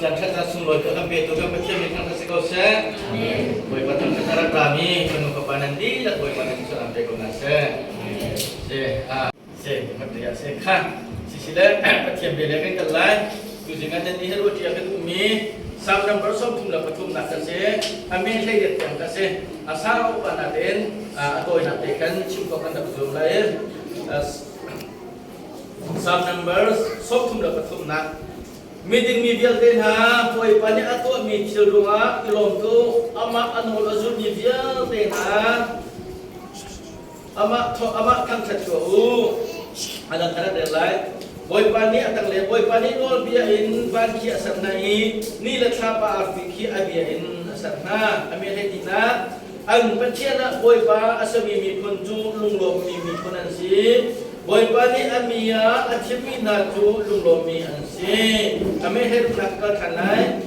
จันทร์sumber ke kampe tu kan macam dengan sekose boy patang ketara kami penuh kepanan di dak boy patang suram te konase se matria se kha sisile pathiam bele kan kalai tu jangan dan ni haru dia kan umi sam number som tum la patum nak se ame sai det yang kase asal panaden atoi nak tekan chimko kan dak zum lai sam number som tum la patum nak meeting media ten ha poi pani ato mi chilunga ilom tu ama anol azur media ten ha ama kan chatko ada cara delai poi pani atang le poi pani nol bia in ban ki asanai ni la thapa afiki abia in asana ami hedina ang pachiana poi ba asami mi punju lunglom mi punansi boy pani amia athimi na tu lunglomi ansi ame her nakal thanai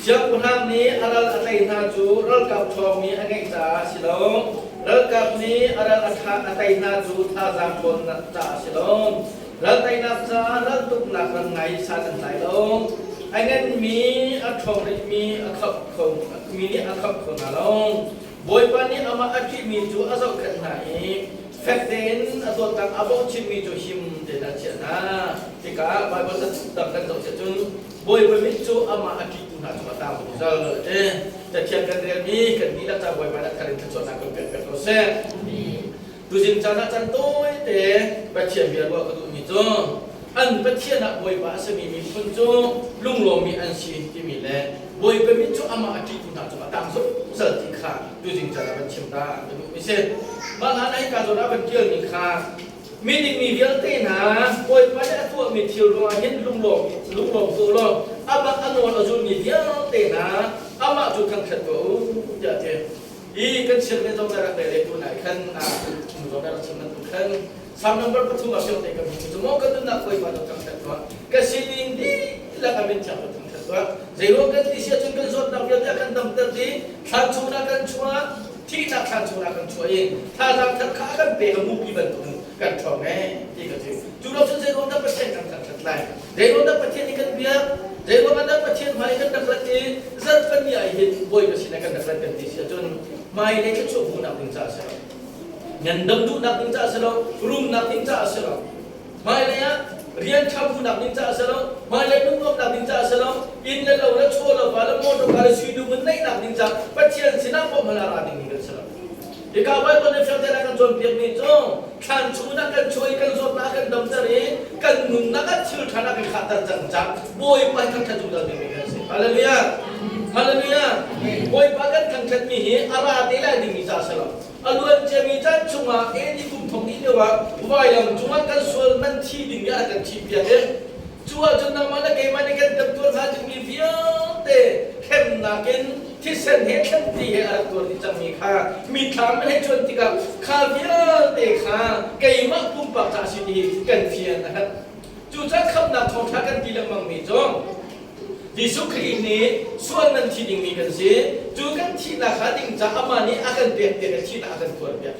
jab phang ni aral atai na tu ral kap thom mi angai ta silong ral kap ni aral atai na tu tha jam pon na ta silong ral tai na cha ral tuk nak ngai sa tan tai long angan mi athom ri mi akhap khong mi ni akhap khong na long boy pani ama athimi tu azau khan nai fakten atau tak abang cimi jo him de na chana tika bible tak kan dok chun boy boy micu ama aki tu na mata uzal ta chian kan ni kan ni la ta boy pada kan ta chona kan kan proses tu jin chana chan toi te ba chian bia bo ka tu mi jo an ba chian na boy ba sa mi pun jo lung lo mi an si ti mi le boy boy micu ama aki tu na mata so sel ti kha tu jin chana ba chian ta mi se malah naik kazulah berjual nikah, meeting media tena, boy pada tu metil rumah hen lunglong tu lo, abang anwar azul media tena, amak tu kan ketemu, jadi, kan siapa saudara dari tu naik kan, saudara siapa tu kan, sam number pertama siapa tega itu mau kan tu nak boy pada kan ketemu, kesini di lah kami siapa tu ketemu, zero kan di siapa kan saudara dia akan tempter di, sanjuna kan cumaที่นักการชุนากันช่วยถ้าทำทั้งขากันเบรกมุกีบรรทุกกันช่องแม่ที่ก็คือจุดเราจะรู้นักประเทศกันขัดไล่เรื่องนักประเทศนี้กันเบียร์เรื่องนักประเทศหมายกันนักประเทศจะเป็นใหญ่เห็นบ่อยประเทศกันนักประเทศที่เสียจนไม่ได้ก็ช่วยผู้นักดินจ่าเสียเงินดำดูนักดินจ่าเสียรุ่มนักดินจ่าเสียไม่เลยอะเรียนชาวผู้นักดินจ่าเสียไม่เลยนุ่งนักดินจ่าเสียอินแล้วเราช่วยเราบ้านเราโมดการชีวิตมันในนักดินจ่าประเทศสินะพวกมันอะไรดิ่งกันเสียikaw ay kung nefiyatera kan zon piyak nito, kan chuna kan choy kan zon na kan damtari, kan nung na kan chil kana kan khatar jangja, boy pa kan kajula dimi kasi. Hallelujah, hallelujah. Boy pa kan kajmi ara atila dimi sasalam. Aluan jami jan chunga eni kum thong ini wa, wayang chunga kan sol man thi dimi akan thi piyak. Chua chuna mana kay mana kan dabtur hajim ni fiyate, kem nakinที่เส้นเห็นทันทีอะไรตัวที่จะมีค่ามีค่าไม่ให้ชนที่กับค่าเพียงแต่ค่าเกี่ยมปุ่มปากจากสิ่งที่กันเพียงนะครับจู่จะคำนับทองทักกันทีละมังมีจงที่สุขีนี้ส่วนนั้นที่ดิ่งมีกันสิจู่กันที่ราคาดิ่งจะอามานี้อาการเปลี่ยนแต่ที่อาการตัวเปลี่ยน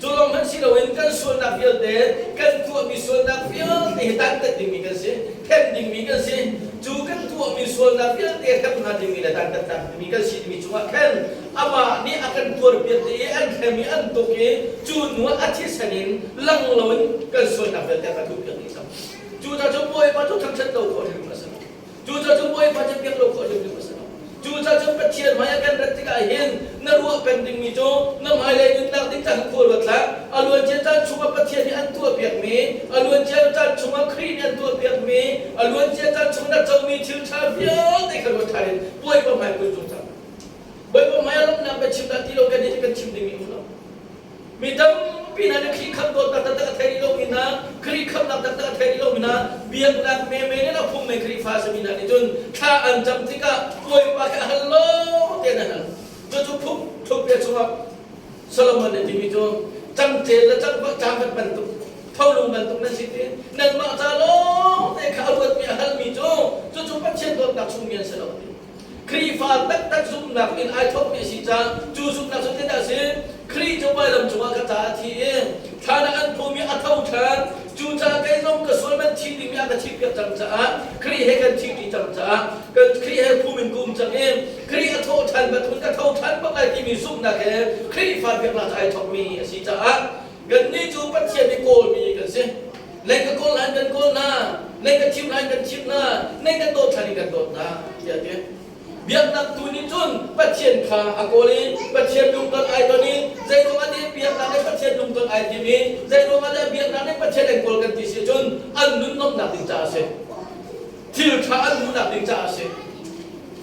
จู่ลองหันสิเราเห็นกันส่วนนักเพียงแต่กันตัวมีส่วนนักเพียงแต่ตั้งแต่ดิ่งมีกันสิแค่ดิ่งมีกันสิจู่กันตัวมีส่วนนักเพียงแต่แค่พนันดิ่งมีแต่ตั้งแต่มีกันสิมีจังหวะแค่อามานี้อาการตัวเปลี่ยนแต่อันแค่มีอันตัวเองจู่หนูอาทิตย์สันินลังล้นกันส่วนนักเพียงแต่ตั้งตัวเปลี่ยนนี่ซ้ำจู่จะจงป่วยปัจจุบันฉันโตขอเรียนมาสักจู่จะจงป่วยปัจจุบันเราขอเรียนมาสักจู่จะจงประเทศมาอย่างกันรัฐที่กายเห็นนรัวเป็นดิ่งมีโจน้ำหายเลยยุนนักดิ่งจังขวดวัดละอารมณ์เจ้าจันชุมาประเทศนี้อันตัวเปียกมีอารมณ์เจ้าจันชุมาครีนอันตัวเปียกมีอารมณ์เจ้าจันชุมาเจ้ามีชิลชาเปียกในขบวนการป่วยประมาณกุจุจังป่วยประมาณลมน้ำเป็นชิมตัดที่เรากันนี่เป็นชิมดิ่งมีอุลมีดำปีนั้นคลีคำตัวตัดตัดเทริโลมินาคลีคำตัดตัดเทริโลมินาเบียงนักเมเนี่ยเราพุ่งไม่คลีฟาสมินานี่จนข้าอันจำที่ก็ป่วยปากฮัลโหลเท่านั้นจนพุ่งทุบเปียชมาสโลมอนเนี่ยที่มีจนจังเจและจังว่าจางกันบรรทุกเท่าลงบรรทุกนั่นสิที่นั่นมาจาโลแต่ข้าวเวทมีฮัลมีจนปัจเจกตัวนักสุเมียนสโลคลีฟาตักซุมนักอินไอทบมีสิจ้าจูซุมนักสุเทนดาสิคลีจะไปลำจัวกระจาทีเองฐานะอันภูมิอัตเท่าทานจู จูจ่าไก่นมกระสวนมันทีดิ่งยากระชิบกับจังจ้าครีให้กันทีดีจังจ้ากันครีให้ผู้เป็นกลุ่มจังเองครีโทษทันบัดทุนก็โทษทันบัดอะไรที่มีสุ่มนักเองครีฟันเปียกลาใจทอกมีสิจ้ากันนี่จูปัจเจียนโกลมีกันสิเล่นกันโกลหันกันโกลหน้าเล่นกันชิมหันกันชิมหน้าเล่นกันโดดทันกันโดดหน้าอย่าเดี๋ยวเบียดนักตัวนี้จนปัจเจียนขาอโกลีปัจเจียนลุงต้นไอตัวนี้ใจดวงอันนี้เบียดนักในปัจเจียนลุงต้นไอที่นี้ใจดวงอันนี้เบียดนักในปัจเจียนโกลกันที่เสียจนอันนุ่นน้ำหนักถึงจ่าเสียที่ขาอันนุ่นหนักถึงจ่าเสีย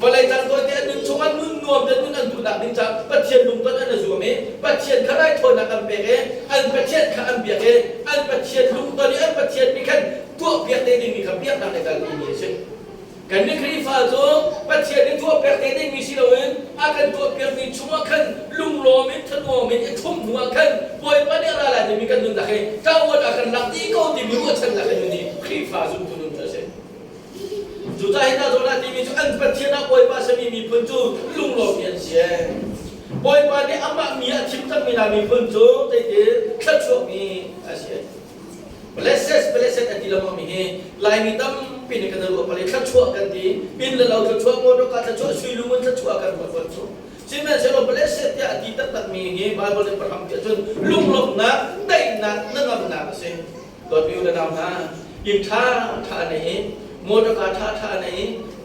พอเลยจังตัวเดียนุ่นชงอันนุ่นนวมเดินนุ่นอันนุ่นหนักถึงจ่าปัจเจียนลุงต้นอันนั้นรวมเองปัจเจียนขาได้ทนนักอันเบียดเองอันปัจเจียนขาอันเบียดเองอันปัจเจียนลุงต้นนี้อันปัจเจียนมีแค่ตัวเบียดเองมีขับเบียดนักในการนี้เสียกันนี่คือฟ้าโจปัจเจียนตัวเปียกเต็งมีสิเราเองอาการตัวเปียกมีชั่วขันลุงโลมิทนวมิททุ่มหัวขันป่วยปานนี้อะไรจะมีกันนุ่นตะเคียนเจ้าวัดอาการหลักที่เขาที่มีวัดฉันตะเคียนนี่คือฟ้าจุดนุ่นเฉยจุดใจน่าโจนาที่มีจุดอันปัจเจียนป่วยปานสมีมีพื้นจุลุงโลมีเสียป่วยปานนี้อามามีอาชิมทั้งมีนามีพื้นจุแต่เดี๋ยวขัดชั่วมีอาเสียblessed อันที่เราไม่เห็นลายมีตั้มปีนี้กันตัวไปเลยขัดชั่วกันดีปีนเราขัดชั่วโมดก็ขัดชั่วช่วยลุงมันขัดชั่วกันหมดคนชั่วใช่ไหมเสร็จเรา blessed ที่อดีตตัดมีเห็นบาลเลยประทับใจจนลุงหลงนักได้นักนั่งงำนักเสียตัวพิวระดับท่ายิงท่าไหนโมดก็ท่าไหน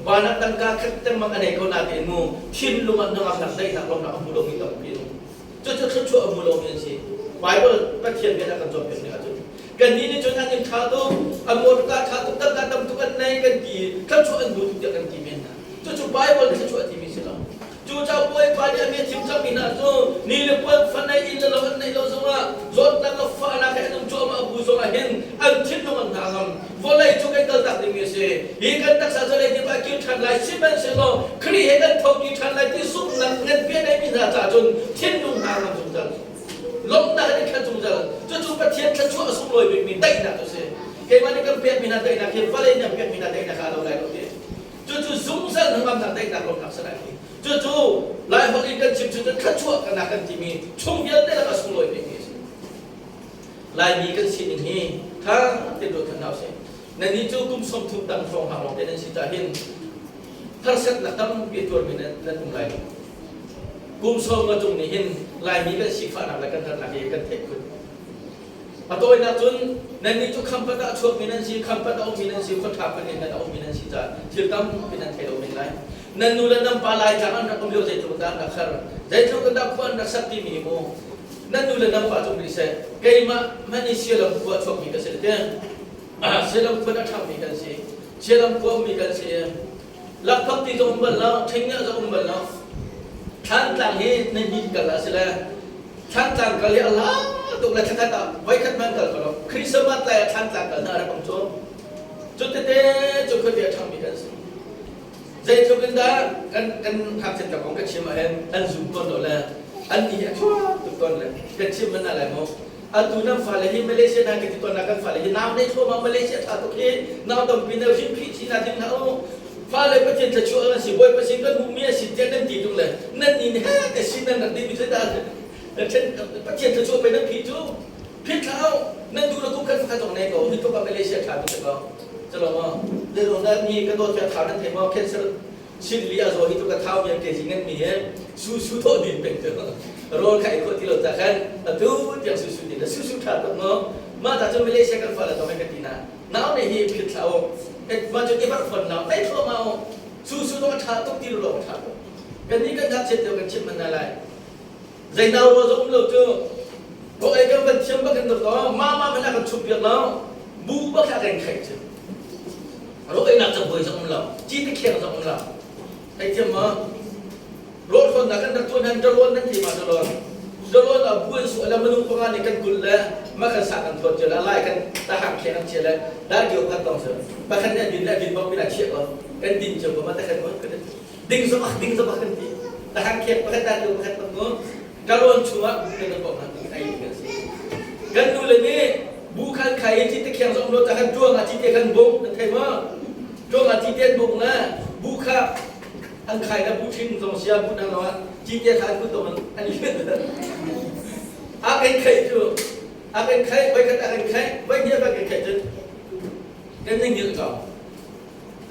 บานักตั้งการขัดตั้งมังอะไรเขาหน้าเต็มงูทิ้งลุงมันนั่งงำนักได้นักลงนักอมุลมีตั้งปีนจนขัดชั่วอมุลมีสิไบเบิลก็เขียนเป็นการจบเป็นการจบกันนี้นี่จนอันยังขาดอโมดก็ขาดตั้งการทำทุกอันในกันกี่ขัดชั่วอันดูทุกอย่างกันกี่เมนนะจนไบเบิลขัดชั่วที่มีสิเราจูเจ้าป่วยปานยังมีทิมทับมีนาจูนี่เลยป่วยฟันในอินเราอันในเราสว่าจดนักฟ้านักแห่งนุ่มโจมาบูโซมาเห็นอันทิ้งลงมันทางวอลเลยจูกันตัดที่มีสิอีกันตักษาจะเลยที่ว่าคิวทันไลซิมันเสโลครีเห็นกันทบคิวทันไลที่สุดนักเงินเพียงในมีนาจ่าจนทิ้งลงทางจุดนั้นลงได้ในขั้นจุดนั้นจูประเทศขั้นชั่วสุดเลยมีได้นักตัวเสียเกี่ยวันนี้ก็เพียงมีนาได้นักเกี่ยววอลเลยเนี่ยเพียงมีนาได้นักเราได้ตัวเดียวจูสุ่มเส้นทั้งมันได้นักลงนักสลายจู่ๆหลายคนอีกกันชิมจนขัดชั่วกันนักกันที่มีช่วงเดียวได้แล้วก็สุ่มลอยไปนี่หลายมีกันสิ่งนี้ถ้าเต็มโดยขันเอาเสียนั่นนี่จู่กุมสมทุกดังฟองหางลงแต่นั่นสิจะเห็นถ้าเสร็จนักตั้มเกี่ยวตัวมีนั่นตรงไหนกุมสมมาตรงนี้เห็นหลายมีกันสิฟ้าหนักแล้วกันทันหนักเองกันเทคขึ้นพอตัวนักจนนั่นนี่จู่คำพัดช่วงมีนั่นสิคำพัดเอามีนั่นสิคนถามกันเองกันเอามีนั่นสิจะที่ตั้มเป็นนั่นเทเอาไม่ได้นั่นนู่นนั่นปลายjangan nak ambil zaitun dan nakar zaitun kan dapat nak sakti minimoนั่นนู่นนั่นปลาตรงนี้เสร็จใครมามันนี่เสียลำพัวชอบมีกันเสร็จเด้อเสียลำพัวนักทำมีกันเสียเสียลำพัวมีกันเสียลักพักที่จะบัลลังทิ้งเนี่ยจะบัลลังท่านต่างให้ในดินกันละเสร็จแล้วท่านต่างกันเลยอัลลอฮ์ตุกละท่านต่างไว้ขัดมันกันก็คริสต์มาสแต่ท่านต่างกันอะไรบางช่วงจุดเตะจุดคนเดียวทำมีกันเสียใจทุกคนได้กันทำเสร็จกับของกันชิมมาเองอันสุ่มต้นเลยอันนี้ชั่วตุกต้นเลยกันชิมมันอะไรมั้งอันตัวน้ำฟ้าเลยที่มาเลเซียนะกันที่ตัวนักกันฟ้าเลยที่น้ำในทั่วมาเลเซียท่าตุกี้น้ำต้องปีนเอาชิ้นพิชิตนาทีนั้นฟ้าเลยประเทศจะช่วยกันสิบวยประสิทธิ์ก็มุมีสิทธิ์นั่นตีตรงเลยนั่นนี่นะแต่สิ่งนั้นนั่นที่มีเส้นทางเช่นประเทศจะช่วยไปนั่นผิดจูผิดเขานั่นดูแล้วกูกันฟ้าตรงไหนก็ที่ตัวมาเลเซียท่าตุกี้จะลองว่าเรื่องนั้นมีกระโดดจากฐานนั้นเห็นว่าแค่ชิ้นเลี้ยงโซ่ที่ตัวกระเท้ายังเกจิเงินมีสู้โทษดินเป็นตัวโรนไข่คนที่เราจะกันดูอย่างสู้ดินสู้ถาดตัวน้องมาจากจนไม่เลี้ยงกันฟ้าแล้วต้องไม่กันตีน่ะน้าวในฮีพิษเขามาจนที่บ้านฝนน้าวไม่ทั่วเมาสู้ต้องถาดต้องตีเราถาดกันนี้กันทัดเช็ดเดียวกันชิมมันอะไรใจน้าวเราจะอุ้มเราเจอพวกไอ้กันเป็นชิมบ้ากันตัวมาเป็นอะไรกันชุบเปียกแล้วบูบ้าแค่กันไข่เจอเราไอ้นักจะบ่อยสักคนเราจีนเขียนสักคนเราไอ้เจ้ามาโรดคนนักกันนักตัวนั้นจะล้วนนั่นที่มาจะล้วนอ่ะบุญสวยแล้วมนุษย์พวกนี้กันกุลแล้วมากันสักกันทนเจริญไล่กันตาหักเขียนเชียร์แล้วได้เกี่ยวกันต้องเสือบางครั้งเนี่ยดินบอกไม่ได้เชี่ยวกันดินเชื่อว่ามาแต่กันว่ากันดิ่งสมัคกันทีตาหักเขียนบางครั้งได้เกี่ยวกันต้องนู้นจะล้วนชัวร์กันต้องบอกนั่นไอ้กันสิกันดูเลยนี่บุคคลใครที่ตะเคียนสมรสจะกันจ้วงอาทิตย์กันบุกนั่นใครว่าจ้วงอาทิตย์บุกนะบุคคลอันใครนะบุชิงสมเสียบุนั่งนอนจีเจทานบุตรมันอันนี้อาเป็นใครจูอ akan khai baik kata akan khai baik dia pakai khai tu kan yang dia kau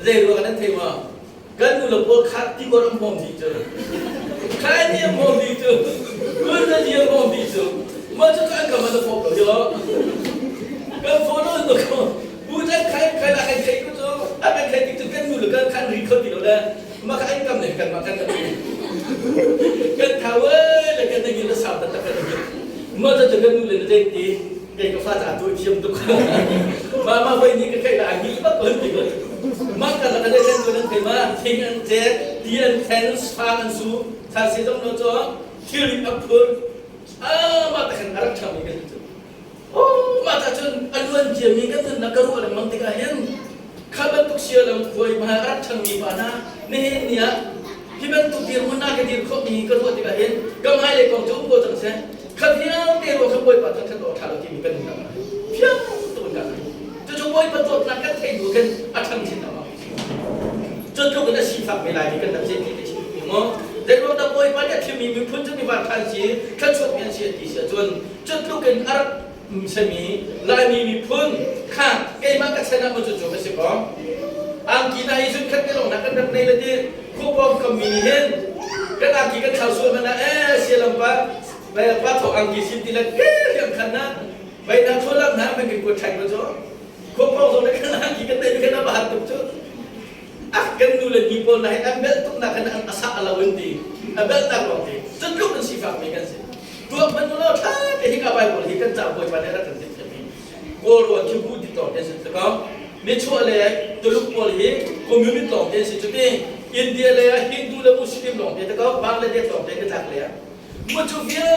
zero kan tema kan tu lepas khat ti orang mom di tu khai dia mom di tu mana dia mom di tu macam kan kau mana foto dia kan foto tu kau bukan khai lah khai tu akan khai itu kan tu kan kan record di dah maka income ni kan makan kan tahu lah kan yang kita sabda tak kan macam jangan nulis nanti kayak kafat atau cium tu mama boy ni kayak lagi apa pun gitu maka lah ada kan tu nanti mah tinggal jet dia tennis fangan su kasih dong nojo tiup apur mata kan arab kami kan tu mata cun aduan cium ni kan tu nak keluar orang mantikahin kabar tu sialam boy mah arab kami mana nih ni ya hiban tu dia mana ke dia kok ni keluar tikahin gamai lekong jumbo terusข้าเพียงเดียวขบวนปัตตานตัวทารกที่มีเป็นกันเพียงตัวกันจะจงไว้ปัตตานนักการเทดูกันอาชันชินตาจนทุกคนได้ชีฟังเวลาที่กันตั้งใจที่จะชีวิตมั้งแต่เราต้องไว้ปัตตานที่มีพ้นจะมีบาดทันชีขั้นชดเมียนเสียดีเสียจนทุกคนอารักสมีลายมีพ้นข้าเกี่ยมันก็ชนะมันจนไม่ใช่ป่ะอังกีนายสุดขั้นเดียวนักการในระดับคู่ปองคอมมิวนิสต์กันอังกีกันชาวส่วนมันนะเสียลำบากLepas tu angki siti lagi yang kena, baik nak tolak nak mungkin kuat cai macam, kau pun orang kena angki kena kena bahat tu, akan dulu lagi pun naik ambil tu nak kena asal alawanti, ambil tak lagi, tentu kan sifat mereka sih. Dua penulau tak, ini kapai boleh kan tak boleh pada orang tertentu ni. Orang cukup di tahun yang sekarang, ni cuma leh teluk boleh, komunitas tahun yang sekarang, India leh Hindu leh Muslim tahun yang sekarang, Bangladesh tahun yang sekarang. Macam dia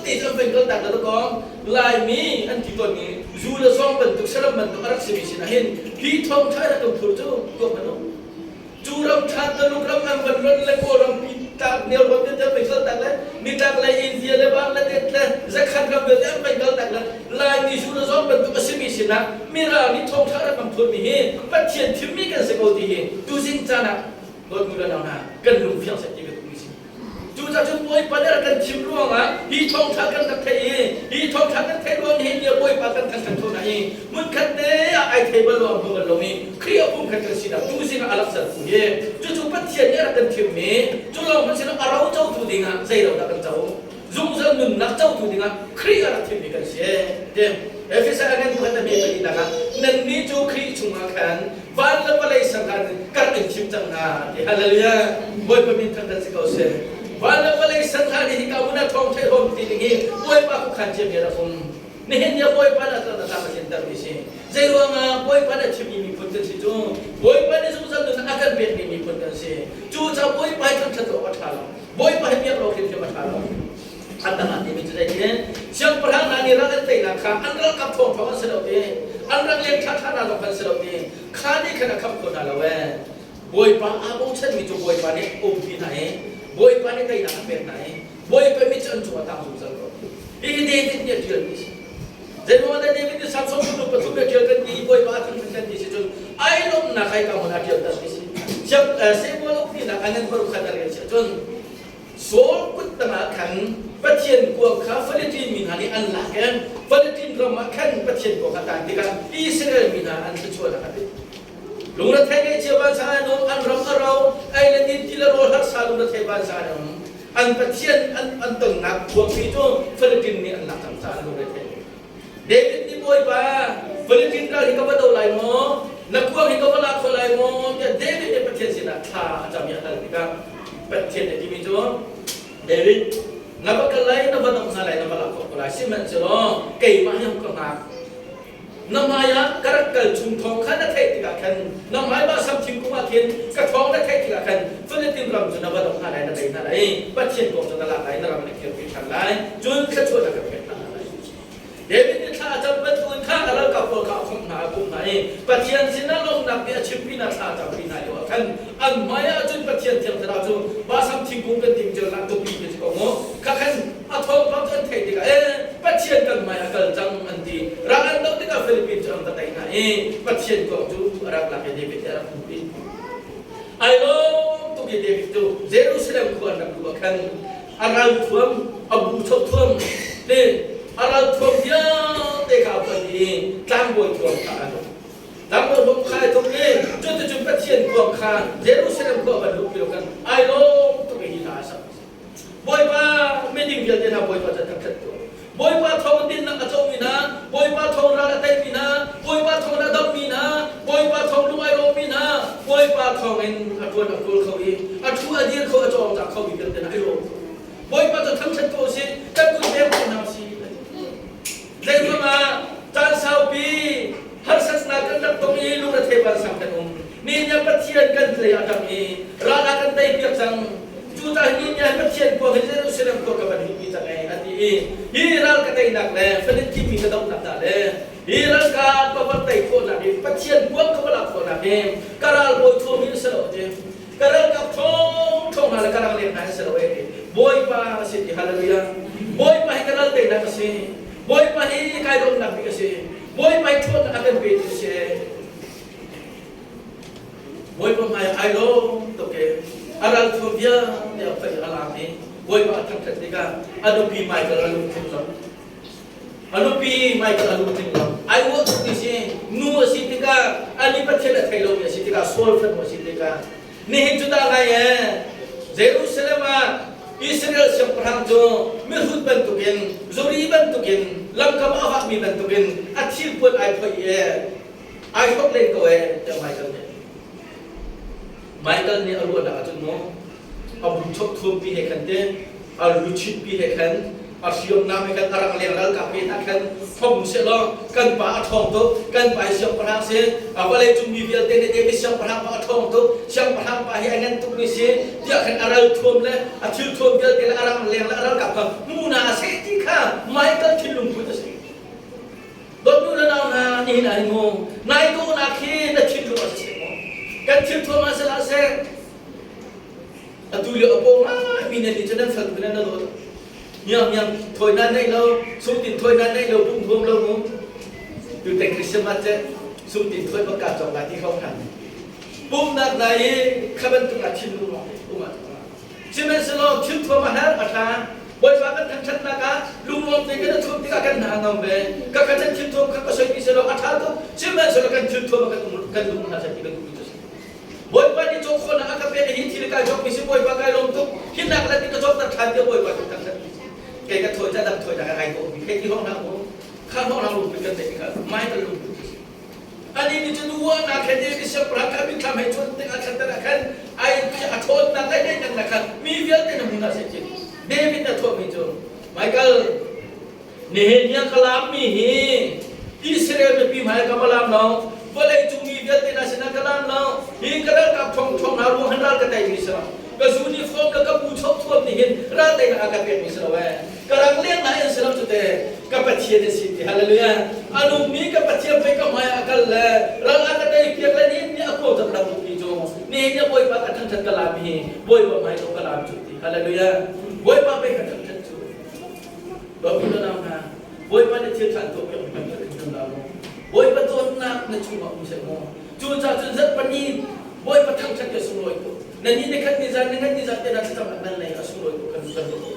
tidak bentuk tak ada kau, lain ni anti tuan ni, zula song bentuk seram bentuk arak semisi nahin, hitong cai dah tu tu mana? Juram cai tu luram amban ron le koram kita ni orang kita bentuk tak le, ni tak le India le Bangladesh le, zakat kami le bentuk tak le, lain ni zula song bentuk semisi na, mira ni tong cai dah tu ni, patian timmi kan sekau ni, tu sing cana, buat mula na, kan lumpiang saja. Juta boy pada akan cimruang hitong takan tak hitong takan luang dia boy pakan kan tu nahi mungkin dia ai table luang bukan lomi kriya pun kan sida tu sing alak sar ye ju patian dia akan cimmi julang macam arau jauh tu dengar saya dah akan jauh zung zung nun nak jauh tu dengar kriya akan cimmi kan sie dem efisa akan bukan tapi bagi nak nan ni ju kri cuma kan ban la balai sangkan kan cimcang haleluya boy peminta kan sekau se Walau balai sangkar ini kamu nak tong cai hom tinggi, boy paku kancing dia pun, ni hanya boy pada tanah tanah cinta misi. Jadi orang boy pada cimi mi pun tensi tu, boy pada susah tu akan biar mi pun tensi. Cuca boy pada kan satu orang, boy pada biar orang kita macam Anda nanti bicara ini, siang perang nani rakyat tidak kah, anda kap tong pawan sedap ni, anda lihat cakap nak sedap ni, kani kena kap kau nak lawan, boy pada abu cen mi tu boy pada umpi naik. Boy pani kay nakapir na boy permit ang cuma tahu sangko. Ini David dia jual ni. Jadi mana David itu Samson itu betul dia jual kan di boy bahkan kan di situ. Ayo nak kay kamu nak jual di sini. Siap saya boleh ni nak angan baru kata dia situ. Sol pun tengah kan patian gua kah Palestin minani Allah kan Palestin ramah kan patian gua kata dia kan Israel minan sesuatu kata. Lungrat hai ciaban sana nom an ram arau ai le din tila ro har sa lungrat hai ban sana an pathian an tong nak buang itu Palestin ni an nak tam sa lungrat hai David ni boy ba Palestin ka hi ka ba dau lai mo nak buang hi ka ba la kho lai mo ya David ni pathian sina tha jam ya hal ka pathian ni mi jo David na ba ka lai na ba dong sa lai na ba la kho lai siman so kai ma yam ko na Namaya karakal cungtong kana thay tiga kan namaya ba samthing kuma kin ka thong na thay tiga kan Philippine ram juna ba dong halai na dai na lai pathian ko juna la lai na ram na kir pi than lai jun kha chua na ka phe na lai David ni tha jam ban tun kha ala ka pol ka khom na kum na pathian sina long na bi chimpi na tha ta pi na yo kan an maya jun pathian thiam thara ju ba samthing kum ka ting jo la to pi ke ko mo ka kan a thong ba tan thay tiga pathian kan maya kal jang an di ra an dau Philippines ang tatay na patient ko tu arab la ke David arab pun I love to get David tu Jerusalem ko ang nagbukan aral tuam abu tuam de อะไรทงเยอะเด็กเขาคนนี้ตั้งบนตัวขาตั้งบนผมขายตรงนี้จุดประเทศกวงขาเยรูซาเล็มก็บรรลุเดียวกันไอ้โลกตัวเองที่น่าสักบอยว่าไม่ดิ้งเดียวนะบอยว่าจะทำเสร็จตัวบอยว่าทองดินนักโจมีนะบอยว่าทองราเตมีนะบอยว่าทองระดับมีนะบอยว่าทองลุไอโรมีนะบอยว่าทองเอ็นอัตวันอัตวันเขาเองอัตวันอดีตเขาจองจากเขามีกันแต่ไอโรบอยว่าจะทำเสร็จตัวสิแต่คุณเลี้ยงคนน้ำสิเด็กมาจานสาวปีฮัสสนากันนับตรงนี้ลูกเทพสังกัดองนี่ยังปฏิเสธกันเลยอาจารย์นี้ราดากันได้เพียงสังจุดนี้ยังปฏิเสธพวกเฮเซรุสเลมตัวกับนี้มีจังไงอันนี้ฮีรัลกันได้หนักเลยฝรั่งที่มีกระดองหนักเลยฮีรัลกันประวัติคนนั้นปฏิเสธพวกเขาหลักคนนั้นกระไรบอยทุ่มมิสโลเจกระไรกับทงอะไรกระไรเลี้ยงนายสโลเอบอยป้าสิที่ฮาเลลูยาบอยป้าให้กระไรเต็มนักสิบอยป้าให้ใครโดนนักสิบอยป้าชวนอาการเป็นสิบอยป้าไม่ไอ้โลตัวเกอารัลทุบยาเนี่ยไปอาลามีบอยป้าทั้งทั้งที่กันอนุปีไม่ก็อารุณทิ้งลงอนุปีไม่ก็อารุณทิ้งลงไอ้วัวทุกที่สินัวสิที่กันอันนี้ประเทศไทยเราเนี่ยสิที่กันโซลฟันวัวสิที่กันนี่จุดอะไรเยรูซาเล็มอิสราเอลเชื่อมพลังจงมิรุดเป็นตุกินจูรีเป็นตุกินลำคำอาฟักมีเป็นตุกินอาชีพปวดไอ้พอยไอ้พวกเล่นตัวจะไม่กันเนี่ยไม่กันเนี่ยอารมณ์อะไรจนโน้เอาบุญชกทุ่มปีให้กันเต้เอาลุชิดปีให้กันเอาเชื่อมน้ำให้กันอารมณ์เลี้ยงแล้วกับปีนักกันพ่อบุญเสร็จกันป่าทองตุกันป่าเชื่อมพลังเสียเอาไปเลยจุ่มมีเบียร์เต้นเต้นเชื่อมพลังป่าทองตุเชื่อมพลังป่าให้เงินตุกนี่เสียเดี๋ยวกันอารมณ์ทุ่มเลยอาชีพทุ่มเบียร์เต้นอารมณ์เลี้ยงแล้วอารมณ์กับกันมูนาเสียที่ข้าไม่กันทิ้งลุงพุทธสิโดนยูนเอาหน้านี่นายงงนายตัวนักขี้นักทิ้งลุงสิกันทิ้งทุ่มมาเสียเสียอะดูเยอะปงมีเนติจนั้นฝันเป็นนั่นเลยยังถอยนั้นได้เราสุติถอยนั้นได้เราพุ่งพุ่งเราหนูอยู่แต่คริสต์มาสเจ้สุติถอยประกาศจองงานที่เขาทำปุ่มนักไหนข้าพเจ้าชิมรู้ว่าปุ่มอะไรชิมเป็นสโลชิมทั่วมหาอัฐาบริษัทกันทั้งชั้นนักลุงลงที่กันทุ่มที่กันหาเงินเบก็กันชิมทั่วก็สวยที่สโลอัฐาตุชิมเป็นสโลกันชิมทั่วกันลุงน่าจะที่กันที่บอยปานี่จงคนอาคาเป็นหินที่เล็กจงมิสิบอยปากายลงทุกหินนักแล้วที่ก็จงตัดขาดเดียวบอยปาทุกทั้งนั้นแกก็ถอยจะดับถอยจากอะไรก็มีแค่ที่ห้องน้ำข้างห้องน้ำลุกเป็นกันเด็กกันไม่กันลุกอันนี้นี่จะดูว่านักแข่งเด็กที่เชื่อพระคัมภีร์ทำให้ชนติดอาชันตระกันไอ้ที่อาชนนักได้ได้ยังนะครับมีเยอะแต่หนุ่มน่าเสียจริงเดวิดน่ะทั่วมีจงไม่กันนี่เนี่ยกลามมีอิสราเอลเป็นปีใหม่กับกลามน้องboleh cumi dia tidak senang kalam lau, ini kerana kap thong haru handal kata misra, kesuni form lekap pucuk tuam nihin, rata yang agak pihak misra weh, kerana lihat lain selam tu deh, kapatiya deh sih, haleluya, anu mi kapatiya mereka maya akal le, rata kata pihak lain ni aku tak dapat hijau, ni dia boy pak kata kata kalam ni, boy pak maya tu kalam cuti, haleluya, boy pak mereka kata kata cuti, bapak tu nama, boy pak dia cerita tu yang mereka kata kalam. Boy betul nak cuma muslim. Cuaca cuaca pani boy petang saja semua itu. Nanti dekat nizam tidak tetap nak naik semua itu kan betul.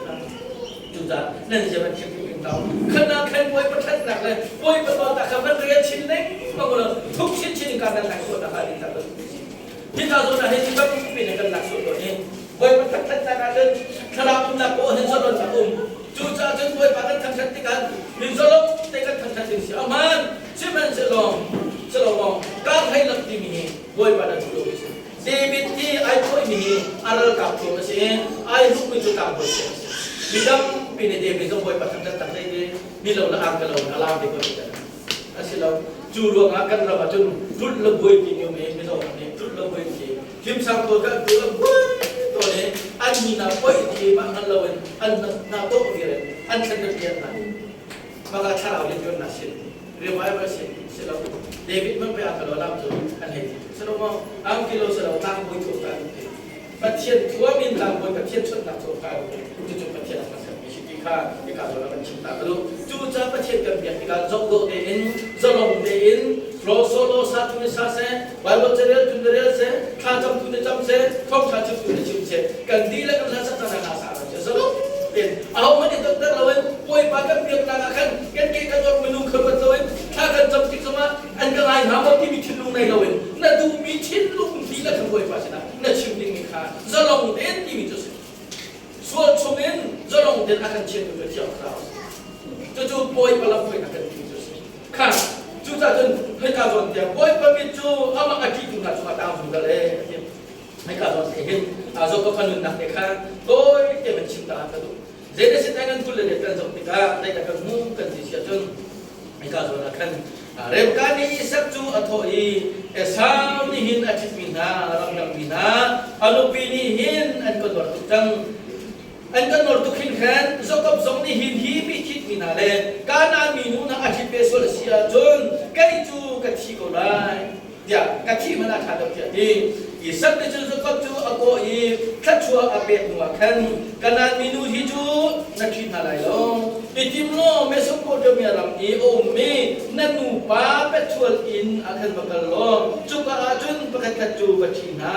Cuaca nanti jangan cakap tahu. Kerana kan boy petang nak le, boy betul tak kabar dia cilik, macam thuk cilik kan nak so nak hari tak. Kita so nak hari tak pilih kan nak so ni. Boy petang tak ada. Kalau nak boh ni so nak cuaca cuaca boy petang tak kan. Minsalom tekat tak si aman. Siapa selong, kau hai lap di ni, boy pada dulu ni. David ni, I boy ni, aral kapur masih, I hook itu kapur. Bidam pini David tu boy patang tak lagi, ni lawan angkal lawan alam di kau kita. Asyik lawan juru akan lawan juru, juru lebih pini ni, ni lawan ni, juru lebih pini. Kim sang tu kan juru boy, tu ni, ani na boy ni, mak lawan, an na tu dia, an cendera dia na. Maka cara oleh juru nasib. Revival selalu David membayar kalau dalam tu kan ini selalu am kilo selalu tang boy tu kan pasien tua bintang boy pasien cun nak tu kan itu pasien apa sih mesti kita kalau orang cinta kalau cuaca pasien kan biar kita jodoh dein zalong dein solo satu misal Bible cerita tunjuk se kacam tunjuk jam se kau kacam tunjuk jam se kan dia kan rasa tanah nasa aja selalu dan awak ni doktor lawan boy pakai biar tangan ชิมดิ้งมีค่าจะลงเด่นที่มีจุดส่วนช่วงนี้จะลงเด่นอาการเชื่อมกับเที่ยวเราจะจูบอยมาลับไปอาการที่มีจุดค่ะจูจะจนให้การส่วนเดียวบอยไปมีจูเอามาอาทิตย์ถึงการจุดดาวถึงกันเลยให้การส่วนเห็นอาจจะก็พันธุ์นักเด็กค่ะโดยเดี๋ยวมันชิมตากันดูเจได้สิ่งนั้นคุณเลยเด็กกันสมติกาได้แต่กันมุ่งกันที่เชื่อจนให้การส่วนนั้นเรื่องการนี้สักจูอัฐอีสาวนี่หินอาทิตย์มินารำยังมินาอนุปีนี้หินอันก็ตัวตุจังอันก็นอตุขินแขนจงกับสงนี่หินฮีมีคิดมินาเลการนามีนูนะอาทิตย์เปโซลเสียจนใกล้จูกัดชีโกไลเดี๋ยวกัดชีมันอาจจะตัวเดียวดีอีสักเดือนจงกับจูอโกอีขัดชัวอาเปะนัวขันการนามีนูฮิจูนักขินอะไรลงอิติมโลเมสโปเดเมียรัมอีโอเมนันูปาเปชัวอินอาคันบักลอจุกอาจุนปะคัดกัดจูบัชินา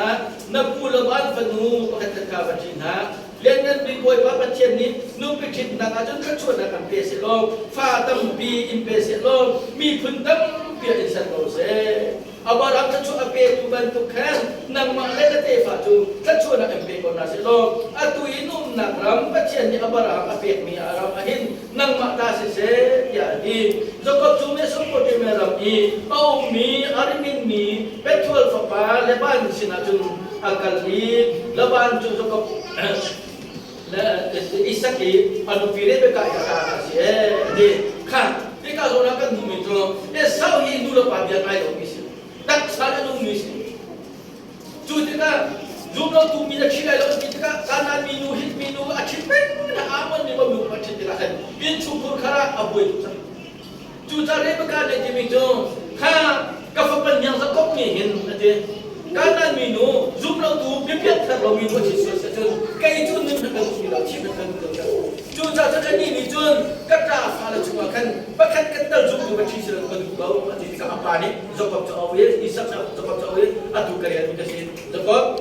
นับปูลบานฟนูปะคัดกัดกาบัชินาเลี้ยงนั้นปีบอยว่าประเทศนี้นุ่มไปคิดนักอาจารย์ขัดชวนนักการเปเสโลฟ้าตั้งปีอินเปเสโลมีพื้นตั้งเปียอินสันโลเซอาบารักขัดชวนอเปตุบันตุแคนนังมาเลกเตฟ้าจูขัดชวนนักเปกอนาเสโลอาตุอินุ่มนักรำประเทศนี้อาบารักอเปมีอารามอหินนังมาตาเสเสยาดีจงกับจูเมสโปเดเมรัมอีเอามีอาริมินมีเปทรอลฟ้าปาเลบันสินาจุนอากาลีเลบันจูจงกับและอิสกีอนุพิเรเบกายกาเสียดีค่ะที่การส่งนักการดูมิตรสาวฮินดูแลปาบิยาไงเราไม่ใช่ตักสารดูไม่ใช่จุดที่การดูเราดูมีนักชิลายเราที่การการนั้นมีนูฮิตมีนูอาชีพเป็นอามันมีบางอย่างที่การเห็นบินชุกุขราอาบุยจุดที่เรเบกาเนี่ยที่มิตรค่ะกับฟังยังสักก็มีเห็นนะเจ้การนั้นมีนูจุดเราดูเพียงแต่เรามีวัตถุสิ่งเสริมใครจุดนึงเราดูเราชีวิตเราดูจุดที่นี่มีจุดกระจายฟ้าเราชัวร์กันบังคับกันตั้งจุดวัตถุสิ่งเราดูเราอาทิตย์กับapa ni jawab jawabอิสักjawab jawab adu kerja itu sih jawab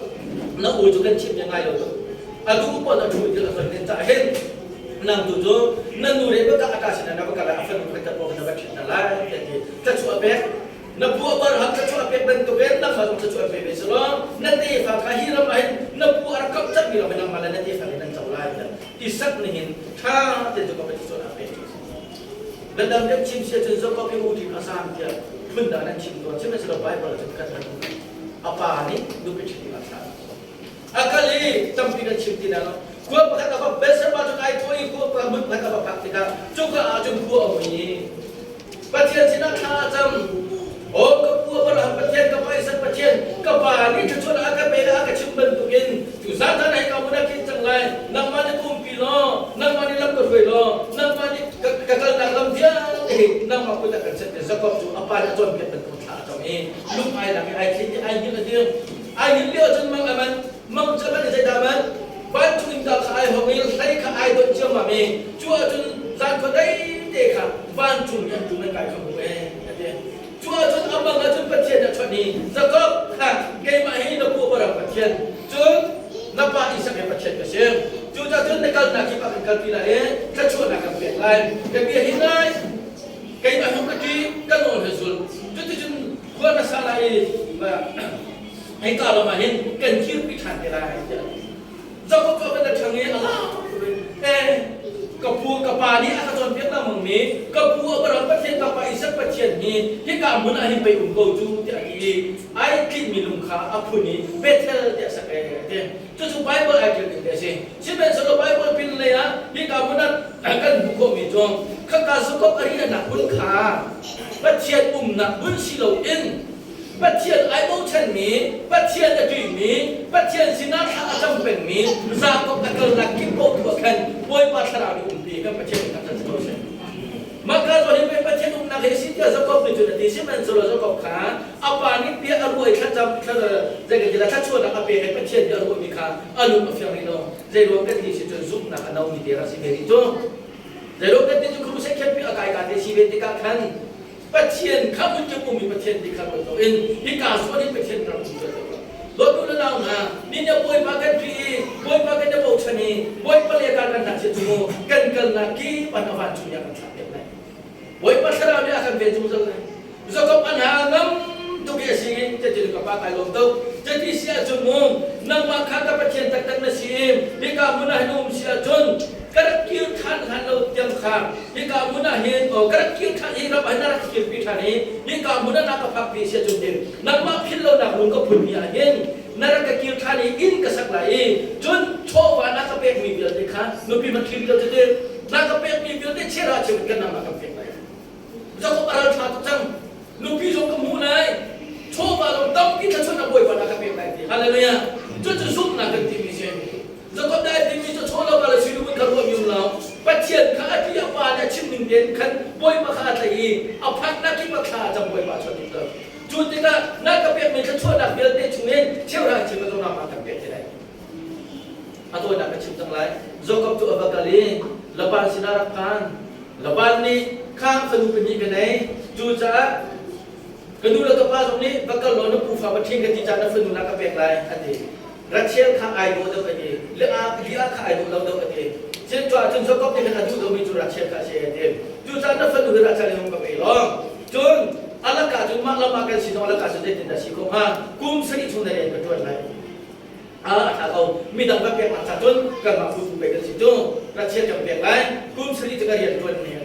nak wujudkan chip yang lain itu adu pun adu jelas dan terakhir nang tujuh nang nuri berkat atas dan berkat apa yang mereka bawa dapat kita lain jadi tercuat ber nabuat berhak tercuat ber bentuk ber nak masuk tercuat ber besok nanti fakir lain nabuat rakam tak bila menang malah nanti fakir dan jauh lain isak nih ta tentu kau tercuat ber dan dalam chim sia tentu kau perlu asam dia benda dan chim tu cuma sudah Bible terkata apa ni dua cerita asal akali tampi dan chim tidak gua berkata apa besar baju kain koi gua berkata apa praktika juga ajung gua ini baca cina tajam oh kepua berhak baca kepaisan baca kepani cucuk agak beda agak chim bentukin tu zatan hai kamu nak kita lain nak mana kumpilo nak mana lam berwelo nak mana kakal dalam dia nak aku tak kerja zakop tu apa ada tuan biar bentuk tajam lum ai lagi ai kini ai ni dia ai ni dia tuan mang aman mang jalan saya daman bantu minta kai homil sai kai dot jam mami cua tuan zat ko dai deka bantu yang tu nak kai kamu cua tuan abang tuan patien nak cuat ni zakop ha kai mai nak buat barang patien tuan nampak isak yang patien kasih cua tuan nak nak kipak kal pila kacua nak kapek lain tapi hinai kai mai hom kaki kan ol hasul tu tu gua masalah ai kalau mahin kan kir pitan dia aja zakop kau benda changi Allah kapu kapani akan tuan Vietnam mengmi kapu orang patien kapa isak patien ni hingga mun ahi pai kau ju dia lagi ai kit minum kha apuni betel dia sakai dia tu Bible ai kit dia sih siapa solo Bible pin le ya hingga mun akan buku mi jong kakak zakop ari nak pun kha patien nak pun silau in patien ai mau chen mi patien da dui mi patien sinar ha ajam pen mi zakop akal nak kipo tu kan boy pasara di umpi kan patien kata terus maka kalau ni patien nak hesi dia zakop tu jadi siapa solo zakop kha apa ni dia arwai kacam jaga jelas kacau nak apa yang patien dia arwai mi kha alu afiang ino zero kan di situ zoom nak anau ni dia rasi itu zero kan di tu saya kepi akai kata si betika kan patien kamu jumpa mi patien di kamu tu hingga semua ni patien dalam tujuan tu. Lalu lalu na, ni dia boy pakai pi, boy pakai dia bau cani, boy pelihara kan nak cuma kan lagi pada wajib yang akan sampai lain. Boy pasal dia akan betul betul. Zakop anhangam tu biasa jadi kapak kalau tu jadi siapa cuma na กามุนาหินุมเสียจนกระคิวท่านเราเตรียมข้ามฮิกามุนาเห็นกระคิวท่านฮิรับให้นารักคิวพิธานี้ฮิกามุนานักพักพิเศษจนเด่นนักมาพิลโลนักลุงก็พุ่งยาเห็นนารักคิวท่านนี้อินกษัตริย์ไหลจนโชวานักเป็ดมีเบียดเลยค่ะนุปีมันคิวเดียวจะเด่นนักเป็ดมีเบียดได้เชื่อราชบุตรกันนามาเป็ดไหลจะก็อะไรท่าตุจังนุปีจงกมูนายโชวาเราต้องกินทั้งชนนักบวยปนักเป็ดไหลฮาเลลูยาจนจะสุ่มนักตีมิเชนจะก็ได้ตีมิจะโชว์เราอะไรสิ่งที่เขารวมอยู่เราปัจเจียนข้าที่อาบานเนี่ยชิมหนึ่งเดือนขันบวยมาขาดเลยเอาพักนักที่มาขาดจำบวยมาชนอีกแล้วจุดที่น่ะนักเป็ดมีขั้นชนนักเบียดได้ช่วยเชี่ยวราชบุตรต้องนำมาเป็ดที่ไหนอาตัวนักชิมทั้งหลายจงกับตัวบักกะลีละบานสินารักพันละบานนี้ข้ามสนุกเป็นยังไงจูจ้ากระดูแล้วก็ป้าตรงนี้บักกะโลนปูฟ้าบัดทิ้งกันที่จานนั้นสนุกนักเป็ดไรอันนี้รัชเชลข้าไอโดเดอไปดีเลี้ยข้าไอโดเราเดอไปดีเช่นจ้าจนจงกับที่กันดูเรามีจุรัชเชลข้าเชียดีจูจ้านั้นสนุกรัชเชลมันก็ไปลองจนอัลลักาจนมาละมากันสิน้องอัลลักาจะได้ติดได้สิคงฮะกุมสกิชุนได้ยังกันด้วยไหมถ้าเขามีดังแบบอย่างนั้นจนกันมาพูดไปกันสิจนรัชเชลจำเป็นไรกุมสกิจะกันเรียนตัวนี้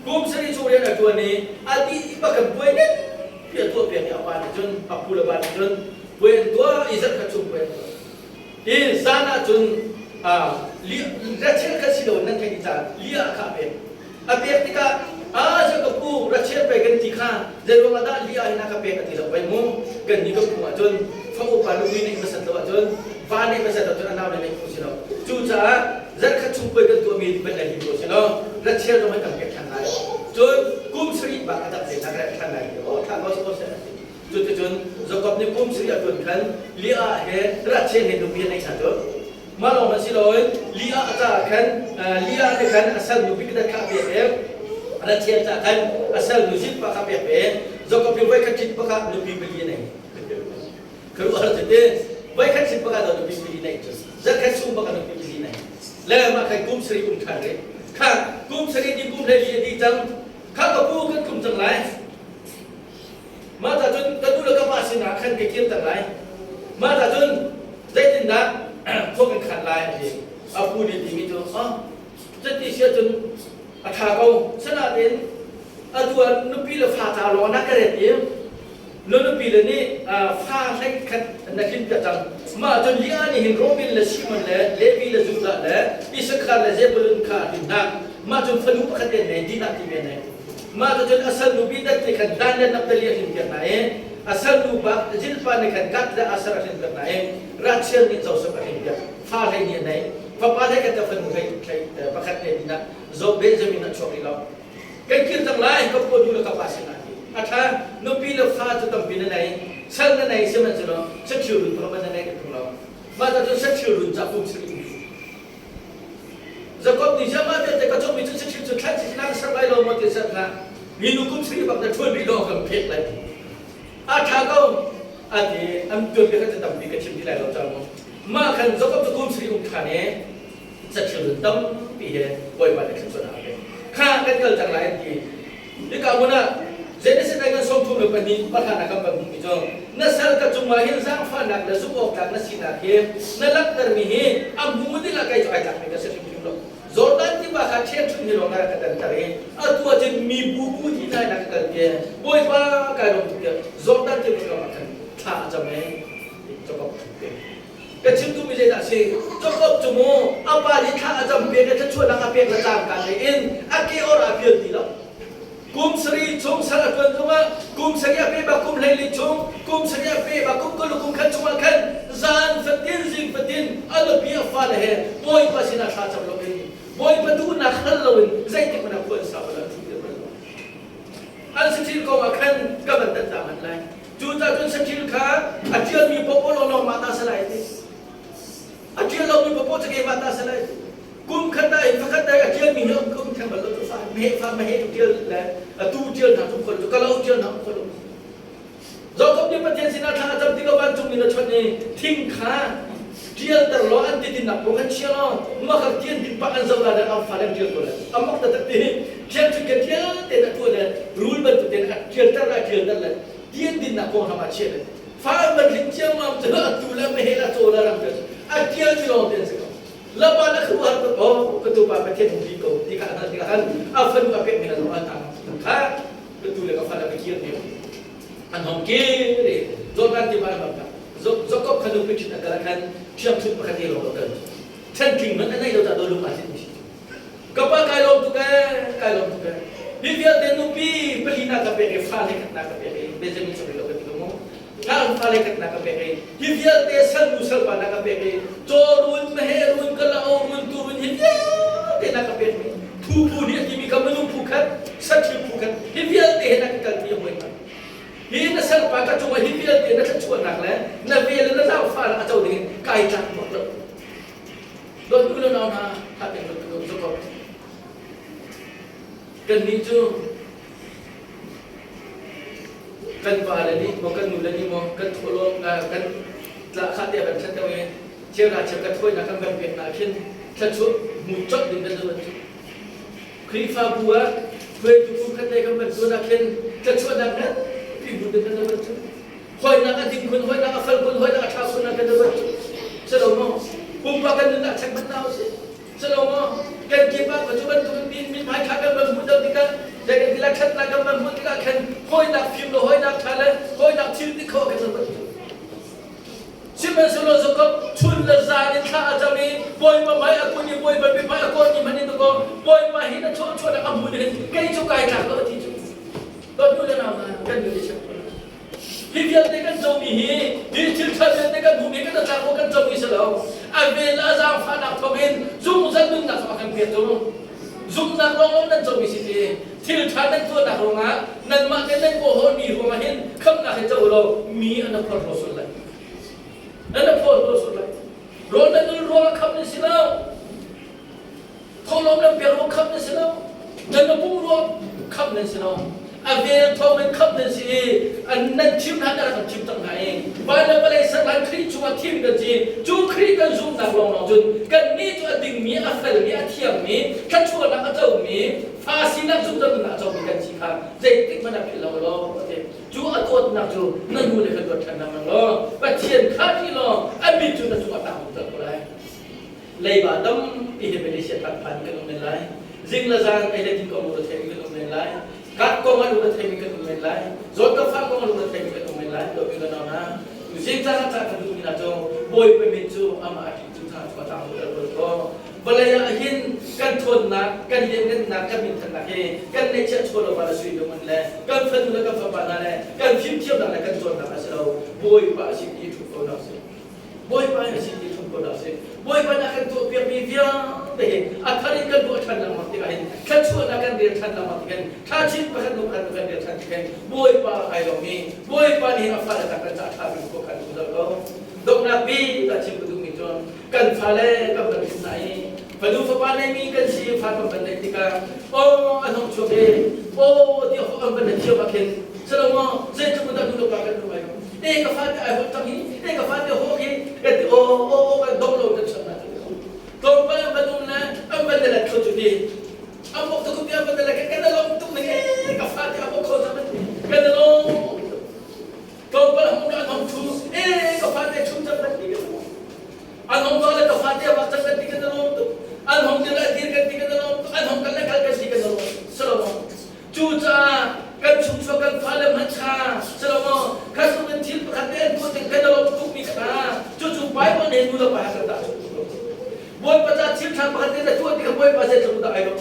กุมสกิช่วยเรียนตัวนี้อาทิตย์บักกันป่วยเนี่ยเพียรตัวเพียรเอาไปจนอับปุระบาลจนป่วยตัวอิสระขจุ่มไปอินซานะจนรัชเชลข้าสิโดนนั่นแค่ที่จะเลี้ยข้าเป็นอาเปียติกาจะกับกูรัชเชลไปกันที่ข้าจะรู้ว่าได้เลี้ยให้นักเป็นกันที่เราไปมุ่งกันนี่ก็กูจนฟ้าอุปาลุวินิมาสันตัวจนฟ้านี่มาสันตัวจนอันนั้นเลยกูสิเราจูจ้าจะขจุ่มไปกันตัวมีเป็นอะไรที่กูสิเรารัชเชลต้องให้กับแก่ทันไรจนกุมสรีบางอันดับเด่นนักแรกทันไรโอ้ท่านก็สิโอเซนจนจะกับนี่กุมสรีอัตุนขันเลี้ยให้รัชเชลเห็นดูเพียงในชาติมาลองมาสิเราเลี้ยจ้าขันเลี้ยในขันอาศัยดูพิจารณาเบียดรัชเชลจ้าขันอาศัยดูจิตปะขับเบียดจะกับพิวไว้ขันจิตปะขับดูพิบลีนี่คือว่าจะเดินไว้ขันจิตปะขับดูพิบลีนี่จะขันสุ่มปะขับดูพิบลีนี่แล้วมาขันกุมสรีกุมขันเลยข้ากุมสรีดีกุมเลยดีจังข้ากับผู้กันกุมจังไรมาแต่จนกระดูแล้วก็มาสินาขันเกี่ยวจังไรมาแต่จนได้ยินนะพวกกันขัดลายเองเอาผู้ดีๆมีตัวจะตีเสียจนอาคาเขาชนะเด่นตัวนุปีละฟ้าตาล้อนักกระเด็ดเองนุปีละนี่ฟ้าให้ขัดนักขินกระจังมาจนเลี้ยนี่เห็นโรบินละชิมันละเลวีละจุดละอิสคาละเจบุลนคาดินักมาจนฟันุปขัดเด่นในดินักที่เป็นไงมาจนอาศัยนุปีดักที่ขัดด้านและนับตะเลียหินกันไหนอาศัยนุบะจิลปาในขัดกัดและอาศัยหินกันไหนรัชเชลนี่เจ้าสมัยเดียวฟ้าให้เนี่ยไหนฟ้าให้กันแต่ฟันุให้ประคัดเนี่ยดินักโจเบนจามินักชอบอีเรากันคิดตั้งหลายก็พูดอยู่แล้วกับภาษาหน้าที่อาจารย์นุปีละฟ้าจะต้องเป็นไหนฉันไหนเสมันจะเนาะสักชื่อรุ่นเพราะมันไหนกันของเรามาแต่จนสักชื่อรุ่นจากภูมิสิริจะก็ดิฉันมาแต่ก็จงมีสักชื่อจะขั้นที่นั่งสบายเราหมดที่สักนะมีนุกุมสิริแบบนั้นช่วยไม่รอกันเพียงเลยอาจารย์ก็อาจจะอันตัวเป็นก็จะทำดีกับชิมที่ไรเราจะมั้งมาขันจะก็จะกุมสิริองค์ขันเนี่ยสักชื่อรุ่นตั้มปีเหบ่อยวันในขั้นสุดท้ายข้ากันเกิดจากหลายทีนี่ก็ว่านะเจนิสได้กันส่งทุนแบบนี้ประธานนักบังคับจงนั่นสักก็จุมาเห็นสร้างฝันนักและสุขอกนักสินาเกมนั่นลักษณะมีเหตุอันบุญที่ละใครจะไปจากไม่ได้สักทีนึงหรอกจอร์แดนที่ว่าเขาเชื่อถือในโลกนั้นกันแต่เองตัวจะมีบุญที่ได้นักกันเกมบ่อยว่าการลงทุนจอร์แดนที่มันก็มากันถ้าจะไม่จะก็ก็ชิมดูไม่ได้แต่สิจะก็จุโมอาบาลิถ้าอาจารย์เพียงจะช่วยนักเพียงประจำกันเองอาเกอราเพียงดีแล้วกุมสรีชงสารพันตัวกุมสรีอาเปบากุมเลลิชงกุมสรีอาเปบากุมก็ลุกุมขันชงขันจานฟัดดินซิงฟัดดินอัลบีอาฟาเลห์บ่อยภาษาชาติจำลองนี้บ่อยประตูนักขันลวินใจที่มันควรสาวแล้วที่เดียวกันอันสิ่งก็ว่าขันก็มันตัดตามันเลยจูจ่าจนสิ่งข้าอาเจียนมีพบว่าเรามาตาสลายที่อาเจียนเรามีพบว่าจะเกี่ยวมาตาสลายกุมขันได้ฟักได้อาเจียนมีเยอะกุมขันแบบเราฟ้าไม่ฟ้าไม่ให้ทุกเจียนเลยตู้เจียนหาทุกคนก็เราเจียนหาทุกคนเราก็มีประเทศสินาธาจำที่เราบ้านจุมีนักชนนี้ทิ้งข้าเจียนแต่เราอันที่ดินนับพวกกันเชียวมาขัดเจียนดินปะอันเจ้าอะไรเอาฟ้าเลี้ยงเจียนตัวเลยอามักแต่ตีเจียนจุกันเจียนแต่ละตัวเลยรูลบันตัวเด่นเจียนแต่ละเจียนแต่ละเจียนดินนับพวกทำมาเชียร์ฟ้าบันทิ้งเจียนมาจะตัวละไม่ให้ละตัวละรำเจียนอาเจียนที่เราเด่นสิครับ oh ketua paket mungkin tiga kan afan paket mina doa tangan kan betul le kafala pikir dia anhong kiri zokan di mana bapa zokop kanu pikir agarakan siap tut pakai lo kan canting mana nai lo tak dulu masih mesti kapal kalau tu kan dia tenupi pelina kapek fale kena kapek bezemi sampai lo ketemu kan fale kena kapek dia te musal pada kapek jorun meherun kalaurun turun dia kena kapek tubuh dia kimi kamu pukat sakit pukat dia te nak kalbi yang mana ini nasal pakai cuma dia te nak cuan nak le na bela na tahu fale atau dengan kaitan makhluk don dulu na hati betul cukup kan itu kan pada ni bukan mula ni mau kan tolong kan tak hati apa kan tahu ni cerita cerita tu nak kan berpikir nak kan satu muncul dengan tu krifa buat kue tu kan dia kan bertu nak kan satu nak kan ibu dengan tu koi nak adik kun koi nak afal kun koi nak atas kun nak kan tu selama bukan nak cek betul sih selama kan kita macam tu min mai khakan bermuda tika jangan dilaksanakan nak bermuda tika kan hoi nak film lo hoi nak thala hoi nak film di kau kan betul siapa solo sokop chun lazar ni kha ajami boy ma mai aku ni boy ba mai aku ni mani tu ko boy ma hi na chon chon nak amu ni kai chu kai tak lo ti chu to tu le na kan ni chu Hivial dengan zombie hi, cerita dengan bumi kita tak bukan zombie selalu. Abel azam fanak pemain, zoom zanun nak makan piatu, zoom nak long dan zombie sini. Cerita dengan tu nak longa, dan makan dengan pohon di rumah hin, kam nak jauh lo, mi anak pun rosul lagi, anak pun rosul lagi. Ronda tu ruang kam ni silau, tolong dan biar kam ni silau, dan pun ruang kam ni silau. Abel tahu mengkap dan si, anak tim ada orang tim tengah ini. Pada balai selang kiri cuma tim dan si, cuma kiri kan zoom nak long jun. Kan ni tu ading mi afal mi atiam mi, kan cuma nak atau mi, fasi nak zoom dan nak atau mi kan jika. Jadi tik mana pilih lo, cuma atau nak tu, nak boleh kedua tanam lo. Bacian kaki lo, ambil tu nak cuma tahu tak boleh. Leba dam ini Malaysia tak pan kan umilai. Zing lazan ada di kamu tu kan umilai. Kat kau malu dah terima ketumen lain, zona fak kau malu dah terima ketumen lain, tapi kalau na, musik tak kedua ni nato, boy pemicu ama akhir tu tak tahu berko, balaya hin kan thon nak, kan yen nak kan minta nak kan nature छोड़ो pada sui domen le, kan fadu le kan fapana le, kan film tiap nak kan thon nak asal boy pa asyik di tu kau nak boy pa asyik di tu kau nak boy pa nak kan tu biar deh, akhirnya kan buat tanda mati kan, kan cuma nak kan dia tanda mati kan, kacip bahkan bukan dia tanda kan, boy pa ayo mi, boy pa ni apa dah kan tak tahu bukan sudah kau, dok nabi tak cip tu mitron, kan fale kan bernai, padu fapane mi kan si fapa bernai tika, oh anong cobe, oh dia orang bernai dia makin, selama saya cuma tak dulu pakai tu ayo, kafat ayo tangi, kafat hoki, oh dok dan sana. Kau apa badumna, apa dalam kejudi, apa tu kau apa dalam kadalong tu ni, kafat apa kau zaman kadalong, kau apa mula anong tu, kafat cum zaman ni, anong tu ada kafat apa zaman ni kadalong tu, anong tu ada dir kadalong tu, anong kalau kalau kadalong, selama, cuca, kan cuca kan falam hacha, selama, kasu kan til perhatian tu kadalong tu mikna, cucu baik mana yang mula bahasa tak. Boy pada cip tak pakai dia tu dia boy pasal tu tak ayo.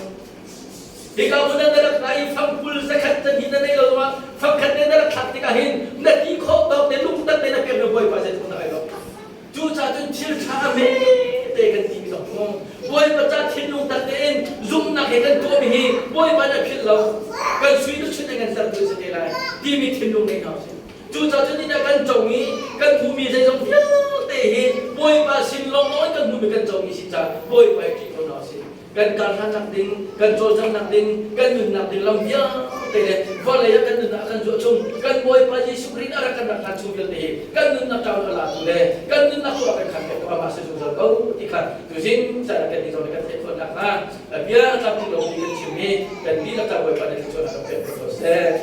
Jika muda dalam naik fam pul zakat dan hina ni lalu fam kan dia dalam tak dikahin, nanti kau tahu dia lu tak dia nak kena boy pasal tu tak ayo. Cuca tu cip tak me, dia kan tibi tak. Boy pada cip lu tak dia zoom nak kan tu bihi, boy pada cip lalu kan sui tu cip dengan satu setelah, tibi cip lu ni kau. Cuca tu ni kan jongi, kan bumi saya jong. Boy pasin long long kan bumi kan jauh misi cah, boy baik kita nasi, kan karhan nak ding, kan jojang nak ding, kan nun nak ding lam ya, teh, balaya kan nun nak kan jojung, kan boy paji sukrin arah kan nak jujung teh, kan nun nak tahu lah tu deh, kan nun nak kuat kan kita apa masih jujur kau, ikan, tujuin cara kan kita kan telefon nak lah, biar tapi long dengan cumi, dan bila tak boy pada kita nak kan proses.